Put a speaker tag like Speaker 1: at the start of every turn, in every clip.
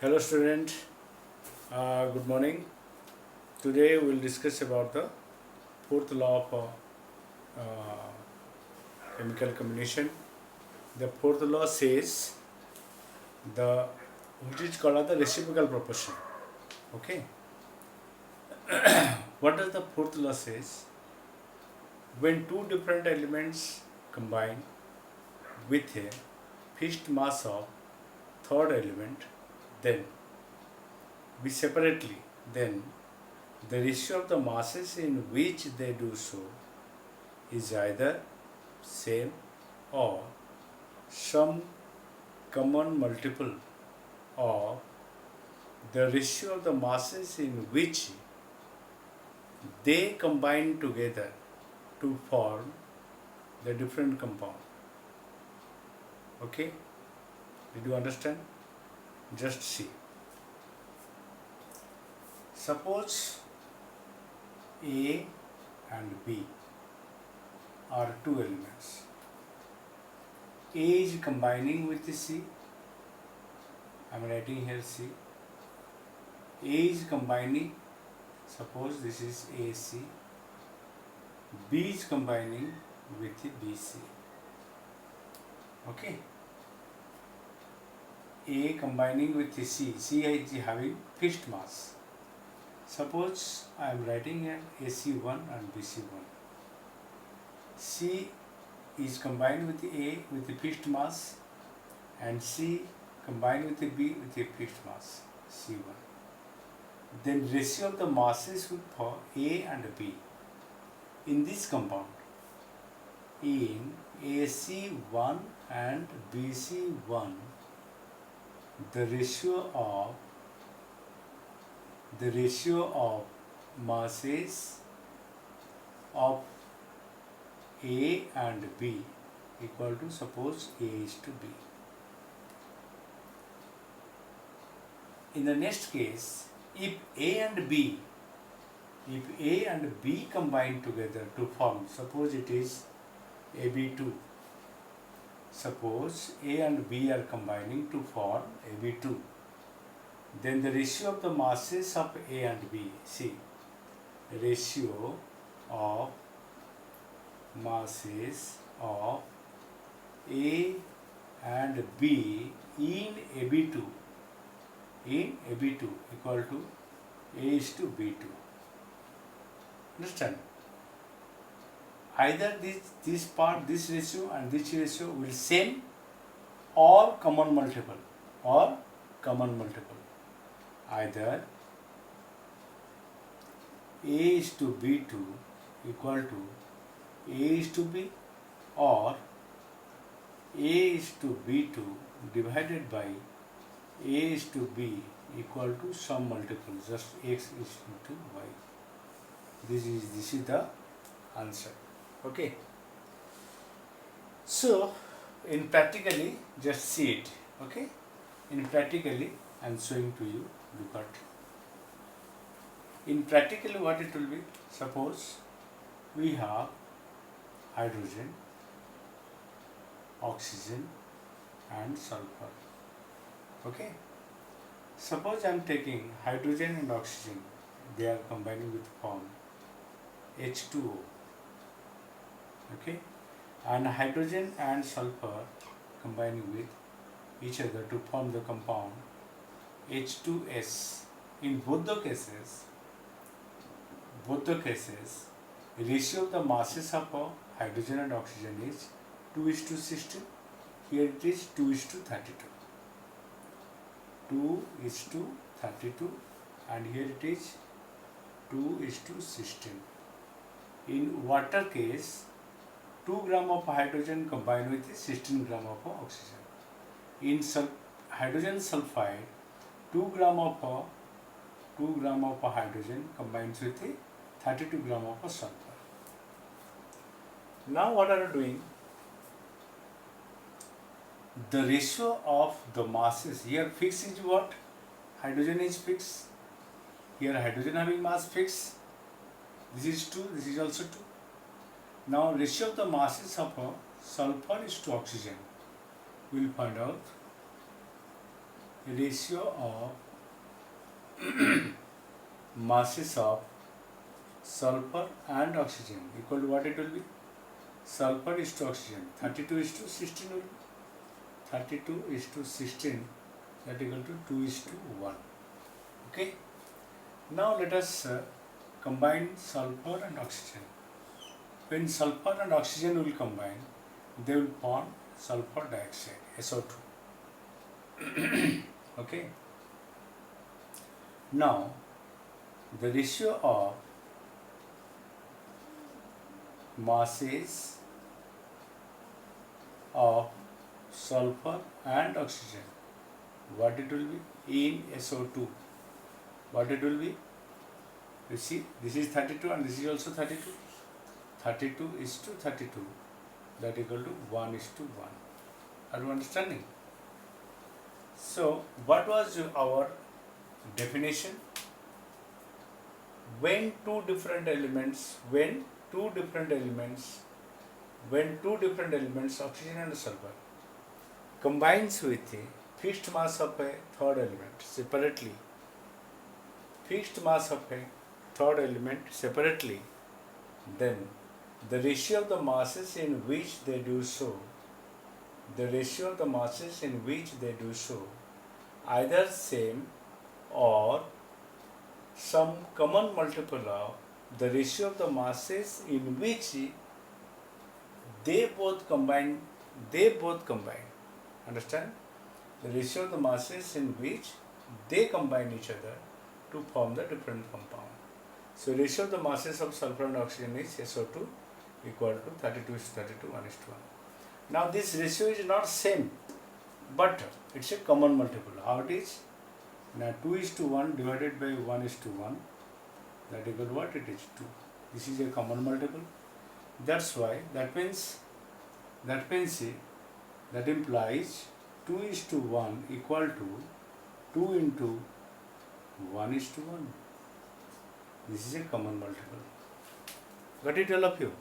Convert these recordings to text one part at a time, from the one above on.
Speaker 1: Hello student, good morning. Today we will discuss about the fourth law of chemical combination. The fourth law says the which is called as the reciprocal proportion. Okay. What does the fourth law says? When two different elements combine with a fixed mass of third element, then we separately, then the ratio of the masses in which they do so is either same or some common multiple of the ratio of the masses in which they combine together to form the different compound. Okay? Did you understand? Just see. Suppose A and B are two elements. A is combining with C. I am writing here C. A is combining, suppose this is AC. B is combining with BC. Okay. A combining with C. C is having fixed mass. Suppose I am writing here AC1 and BC1. C is combined with A with the fixed mass and C combined with B with a fixed mass C1. Then ratio of the masses for A and B in this compound in AC1 and BC1, the ratio of masses of A and B equal to, suppose A is to B. In the next case, if A and B combine together to form, suppose it is AB2. Suppose A and B are combining to form AB2. Then the ratio of the masses of A and B, see, ratio of masses of A and B in AB2 equal to A is to B2. Understand? Either this part, this ratio and this ratio will same or common multiple Either A is to B2 equal to A is to B, or A is to B2 divided by A is to B equal to some multiple, just X is into Y. This is the answer. Okay. So in practically, just see it. Okay. In practically, I am showing to you. Look at. In practically, what it will be? Suppose we have hydrogen, oxygen, and sulfur. Okay. Suppose I am taking hydrogen and oxygen. They are combining with form H2O. Okay. And hydrogen and sulfur combining with each other to form the compound H2S. In both the cases, ratio of the masses of hydrogen and oxygen is 2:16. Here it is 2:32. 2:32, and here it is 2:16. In water case, 2 gram of hydrogen combined with 16 gram of oxygen. In hydrogen sulfide, 2 gram of hydrogen combines with 32 gram of sulfur. Now what are you doing? The ratio of the masses here fixed is what? Hydrogen is fixed. Here hydrogen having mass fixed. This is 2, this is also 2. Now ratio of the masses of sulfur is to oxygen. We will find out ratio of masses of sulfur and oxygen equal to what it will be? Sulfur is to oxygen. 32 is to 16 will be. 32 is to 16, that equal to 2 is to 1. Okay. Now let us combine sulfur and oxygen. When sulfur and oxygen will combine, they will form sulfur dioxide, SO2. Okay. Now the ratio of masses of sulfur and oxygen, what it will be in SO2, what it will be? You see, this is 32 and this is also 32. 32 is to 32, that equal to 1 is to 1. Are you understanding? So what was our definition? When two different elements, oxygen and sulfur, combines with a fixed mass of a third element separately, then the ratio of the masses in which they do so, either same or some common multiple of the ratio of the masses in which they both combine. Understand? The ratio of the masses in which they combine each other to form the different compound. So ratio of the masses of sulfur and oxygen is SO2 equal to 32 is to 32, 1 is to 1. Now this ratio is not same, but it's a common multiple. How it is? Now 2 is to 1 divided by 1 is to 1, that equal to what? It is 2. This is a common multiple. That's why, that implies 2 is to 1 equal to 2 into 1 is to 1. This is a common multiple. Got it, all of you?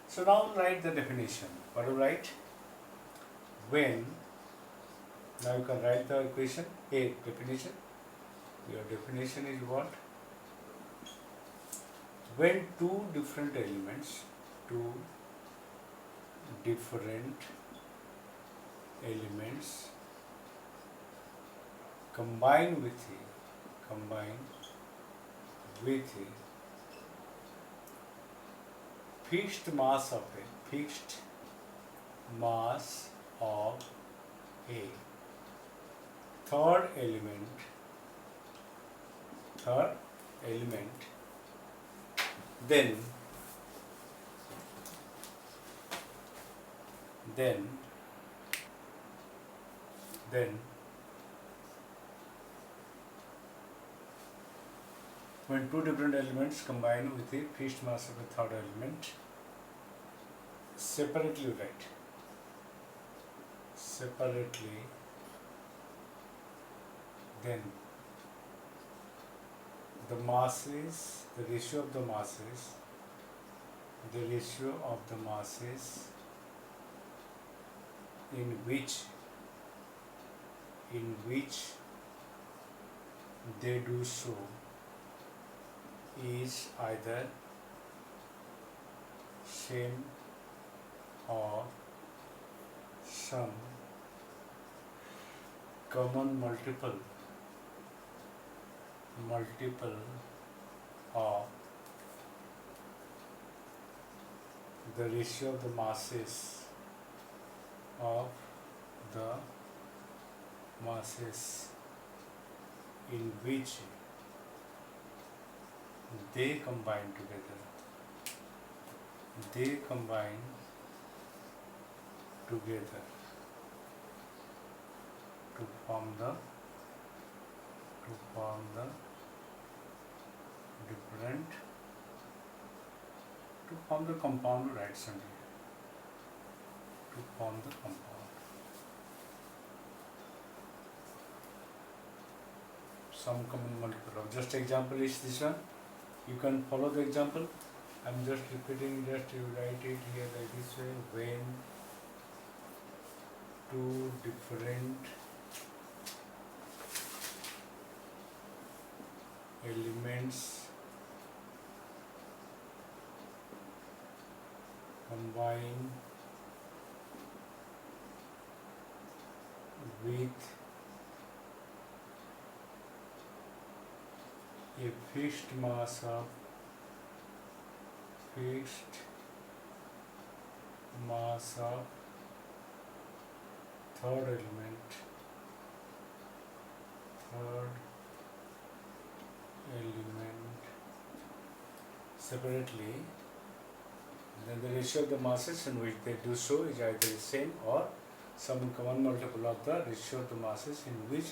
Speaker 1: So now write the definition. What do you write? When, now you can write the equation, A, definition. Your definition is what? When two different elements combine with a fixed mass of a third element, then when two different elements combine with a fixed mass of a third element, separately, then the ratio of the masses in which they do so is either same or some common multiple of the ratio of the masses in which they combine together to form the compound, right? To form the compound. Some common multiple of, just example is this one. You can follow the example. I'm just repeating, just you write it here like this way. When two different elements combine with a fixed mass of third element separately, then the ratio of the masses in which they do so is either the same or some common multiple of the ratio of the masses in which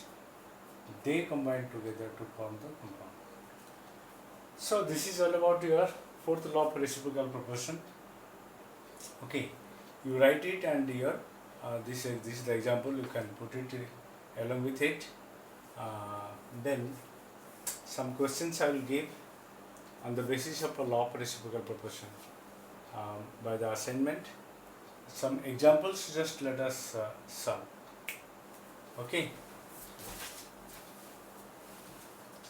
Speaker 1: they combine together to form the compound. So this is all about your fourth law of reciprocal proportion. Okay, you write it and your this is the example. You can put it along with it. Then some questions I will give on the basis of a law of reciprocal proportion by the assignment. Some examples, just let us solve. Okay.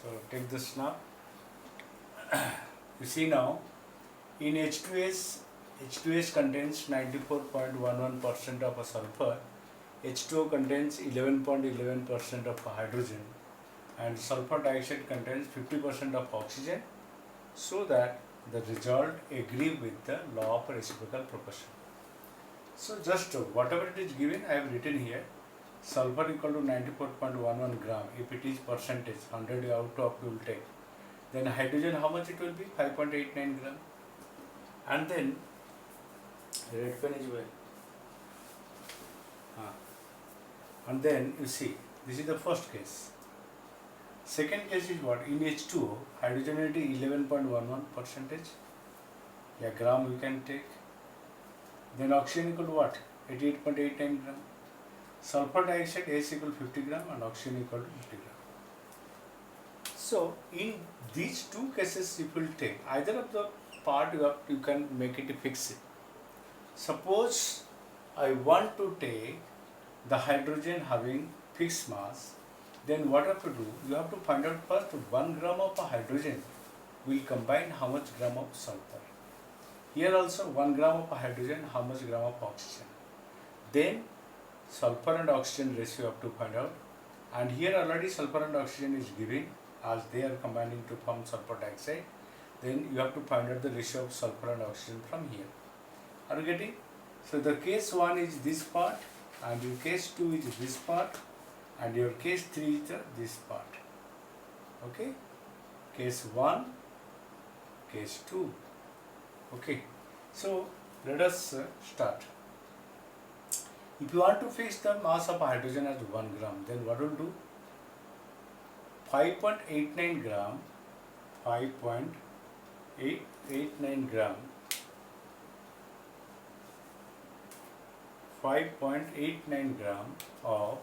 Speaker 1: So take this now. You see now, in H2S contains 94.11% of a sulfur, H2O contains 11.11% of hydrogen, and sulfur dioxide contains 50% of oxygen, so that the result agree with the law of reciprocal proportion. So just whatever it is given, I have written here. Sulfur equal to 94.11 gram. If it is percentage, 100 out of you will take. Then hydrogen, how much it will be? 5.89 gram. And then red pen is well. And then you see, this is the first case. Second case is what? In H2O, hydrogenity 11.11%. Yeah, gram we can take. Then oxygen equal to what? 88.89 gram. Sulfur dioxide S equal 50 gram and oxygen equal to 50 gram. So in these two cases, if you will take either of the part, you can make it fixed. Suppose I want to take the hydrogen having fixed mass, then what have to do? You have to find out first 1 gram of hydrogen will combine how much gram of sulfur. Here also 1 gram of hydrogen, how much gram of oxygen. Then sulfur and oxygen ratio you have to find out. And here already sulfur and oxygen is given as they are combining to form sulfur dioxide. Then you have to find out the ratio of sulfur and oxygen from here. Are you getting? So the case 1 is this part, and your case 2 is this part, and your case 3 is this part. Okay? Case 1, case 2. Okay. So let us start. If you want to fix the mass of hydrogen as 1 gram, then what will do? 5.89 gram, 5.89 gram, 5.89 gram of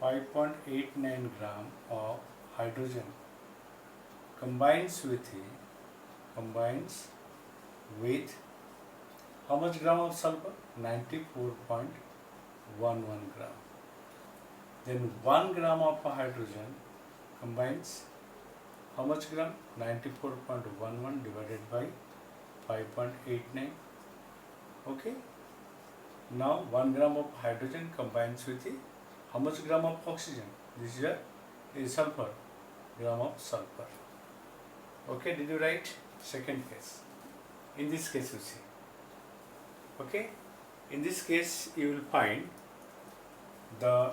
Speaker 1: 5.89 gram of hydrogen combines with how much gram of sulfur? 94.11 gram. Then 1 gram of hydrogen combines how much gram? 94.11 divided by 5.89. Okay. Now 1 gram of hydrogen combines with how much gram of oxygen? This is sulfur, gram of sulfur. Okay, did you write? Second case. In this case you see. Okay, in this case you will find the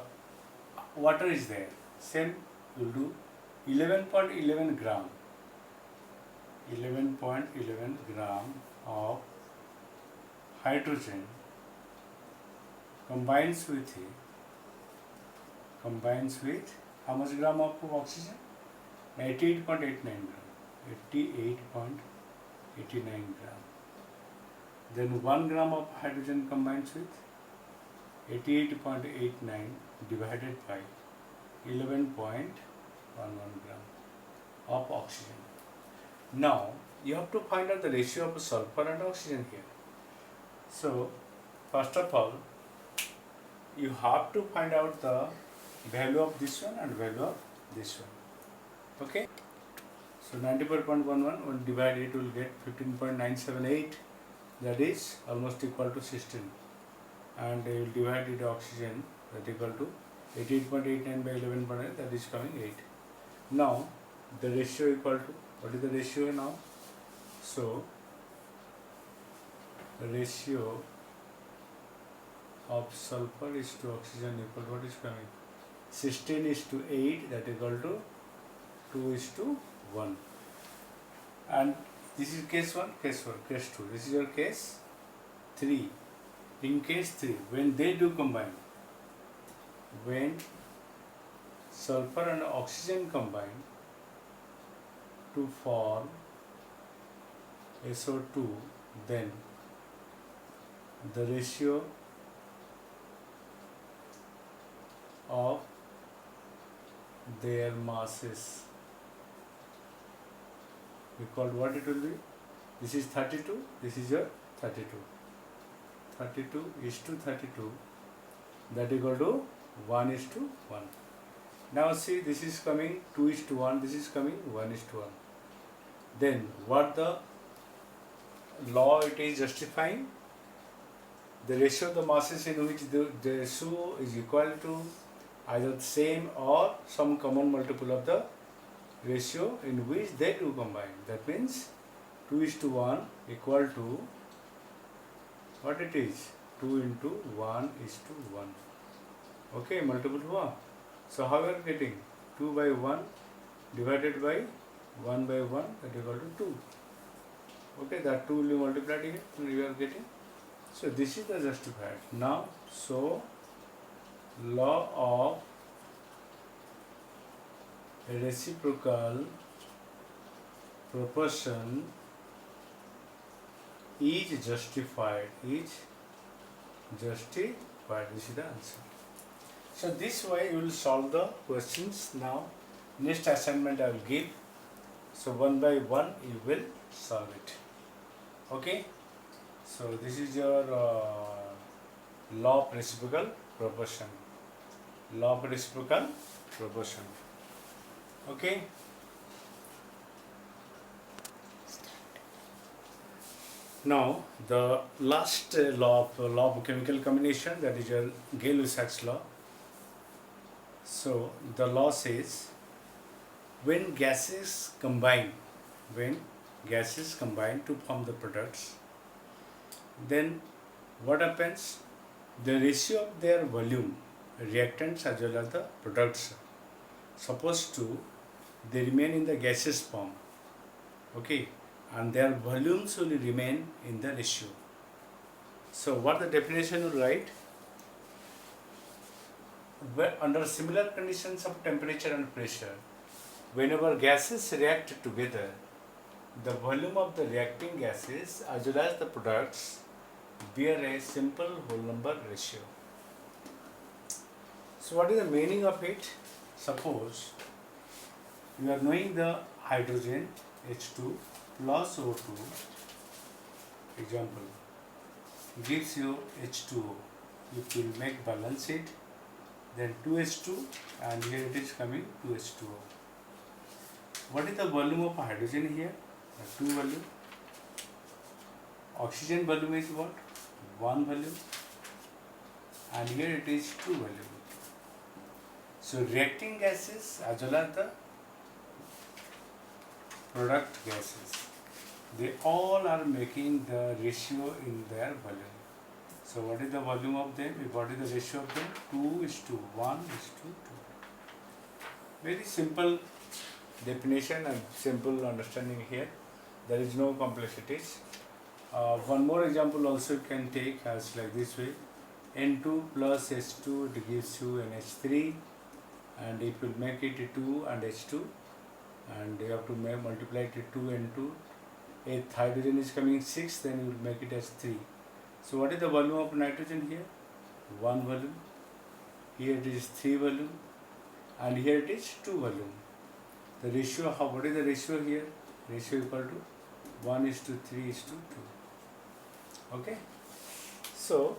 Speaker 1: water is there. Same you will do 11.11 gram. 11.11 gram of hydrogen combines with how much gram of oxygen? 88.89 gram. 88.89 gram. Then 1 gram of hydrogen combines with 88.89 divided by 11.11 gram of oxygen. Now you have to find out the ratio of sulfur and oxygen here. So first of all, you have to find out the value of this one and value of this one. Okay. So 94.11, when divide it, will get 15.978, that is almost equal to 16. And you will divide it oxygen, that equal to 88.89 by 11.9, that is coming 8. Now the ratio equal to, what is the ratio now? So the ratio of sulfur is to oxygen equal to, what is coming? 16 is to 8, that equal to 2 is to 1. And this is case 1, case 1, case 2. This is your case 3. In case 3, when they do combine, when sulfur and oxygen combine to form SO2, then the ratio of their masses equal to, what it will be? This is 32, this is your 32. 32 is to 32, that equal to 1 is to 1. Now see, this is coming 2 is to 1, this is coming 1 is to 1. Then what the law it is justifying? The ratio of the masses in which the ratio is equal to either the same or some common multiple of the ratio in which they do combine. That means 2 is to 1 equal to, what it is? 2 into 1 is to 1. Okay, multiple to 1. So how we are getting? 2 by 1 divided by 1 by 1, that equal to 2. Okay, that 2 will be multiplied here, we are getting. So this is the justified. Now, so law of reciprocal proportion is justified. Is justified. This is the answer. So this way you will solve the questions. Now next assignment I will give. So one by one you will solve it. Okay. So this is your law of reciprocal proportion. Law of reciprocal proportion. Okay. Now the last law of chemical combination, that is your Gay-Lussac's law. So the law says, when gases combine to form the products, then what happens? The ratio of their volume, reactants as well as the products, supposed to they remain in the gaseous form, okay, and their volumes will remain in the ratio. So what the definition will write? Under similar conditions of temperature and pressure, whenever gases react together, the volume of the reacting gases as well as the products bear a simple whole number ratio. So what is the meaning of it? Suppose you are knowing the hydrogen H2 plus O2, example, gives you H2O. If you will make balance it, then 2H2, and here it is coming 2H2O. What is the volume of hydrogen here? 2 volume. Oxygen volume is what? 1 volume. And here it is 2 volume. So reacting gases as well as the product gases, they all are making the ratio in their volume. So what is the volume of them? What is the ratio of them? 2 is to 1 is to 2. Very simple definition and simple understanding here. There is no complexities. One more example also you can take as like this way. N2 plus H2, it gives you NH3, and if you make it 2 and H2, and you have to multiply it 2 and 2, if hydrogen is coming 6, then you will make it as 3. So what is the volume of nitrogen here? 1 volume. Here it is 3 volume, and here it is 2 volume. The ratio, what is the ratio here? Ratio equal to 1 is to 3 is to 2. Okay. So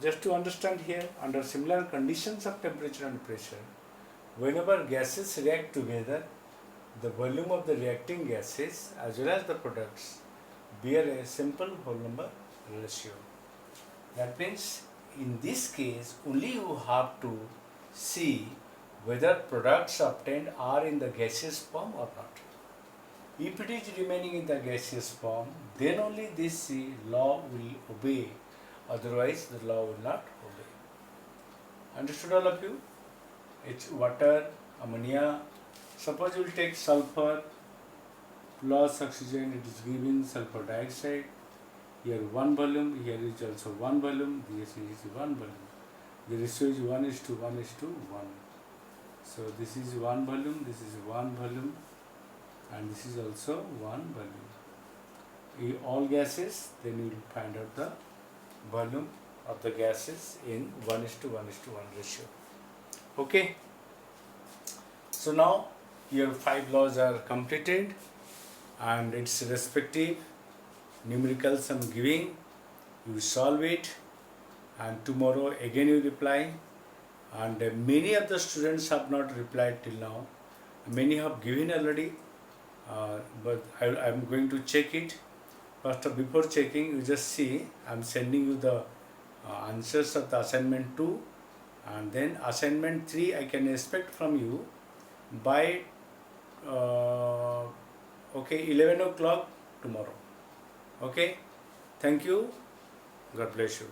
Speaker 1: just to understand here, under similar conditions of temperature and pressure, whenever gases react together, the volume of the reacting gases as well as the products bear a simple whole number ratio. That means in this case only you have to see whether products obtained are in the gaseous form or not. If it is remaining in the gaseous form, then only this law will obey, otherwise the law will not obey. Understood all of you? It's water, ammonia. Suppose you will take sulfur plus oxygen, it is giving sulfur dioxide. Here one volume, here is also one volume, this is one volume. The ratio is 1:1:1. So this is one volume, this is one volume, and this is also one volume. In all gases, then you will find out the volume of the gases in 1:1:1 ratio. Okay. So now your 5 laws are completed and its respective numericals I'm giving. You solve it and tomorrow again you reply. And many of the students have not replied till now. Many have given already, but I am going to check it. First, before checking, you just see I am sending you the answers of the assignment 2, and then assignment 3 I can expect from you by 11 o'clock tomorrow. Okay, thank you. God bless you.